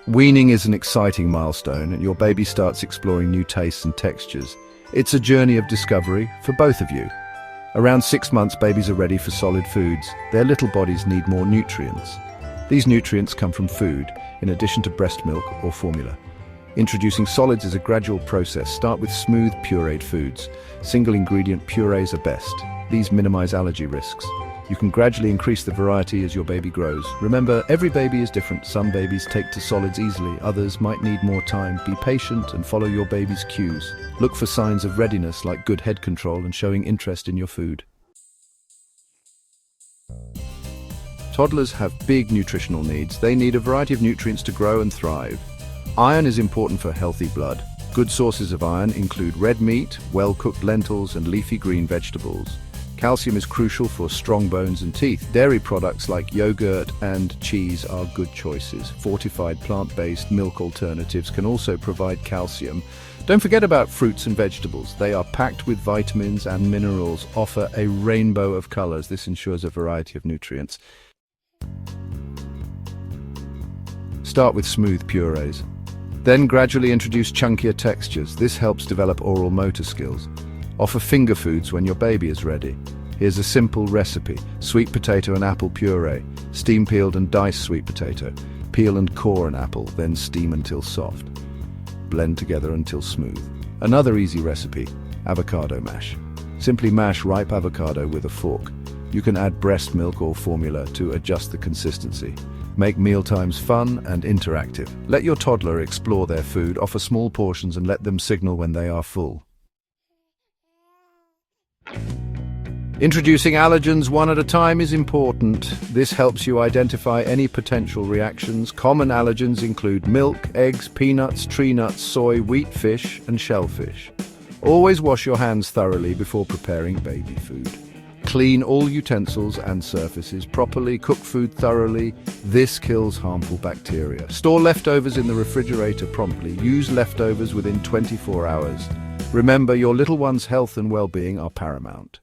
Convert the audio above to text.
Weaning is an exciting milestone, and your baby starts exploring new tastes and textures. It's a journey of discovery for both of you. Around 6 months, babies are ready for solid foods. Their little bodies need more nutrients. These nutrients come from food, in addition to breast milk or formula. Introducing solids is a gradual process. Start with smooth, pureed foods. Single-ingredient purees are best. These minimize allergy risks. You can gradually increase the variety as your baby grows. Remember, every baby is different. Some babies take to solids easily, others might need more time. Be patient and follow your baby's cues. Look for signs of readiness like good head control and showing interest in your food. Toddlers have big nutritional needs. They need a variety of nutrients to grow and thrive. Iron is important for healthy blood. Good sources of iron include red meat, well-cooked lentils, and leafy green vegetables. Calcium is crucial for strong bones and teeth. Dairy products like yogurt and cheese are good choices. Fortified plant-based milk alternatives can also provide calcium. Don't forget about fruits and vegetables. They are packed with vitamins and minerals, offer a rainbow of colors. This ensures a variety of nutrients. Start with smooth purees. Then gradually introduce chunkier textures. This helps develop oral motor skills. Offer finger foods when your baby is ready. Here's a simple recipe: sweet potato and apple puree. Steam peeled and diced sweet potato. Peel and core an apple, then steam until soft. Blend together until smooth. Another easy recipe: avocado mash. Simply mash ripe avocado with a fork. You can add breast milk or formula to adjust the consistency. Make mealtimes fun and interactive. Let your toddler explore their food, offer small portions and let them signal when they are full. Introducing allergens one at a time is important. This helps you identify any potential reactions. Common allergens include milk, eggs, peanuts, tree nuts, soy, wheat, fish, and shellfish. Always wash your hands thoroughly before preparing baby food. Clean all utensils and surfaces properly. Cook food thoroughly. This kills harmful bacteria. Store leftovers in the refrigerator promptly. Use leftovers within 24 hours. Remember, your little one's health and well-being are paramount.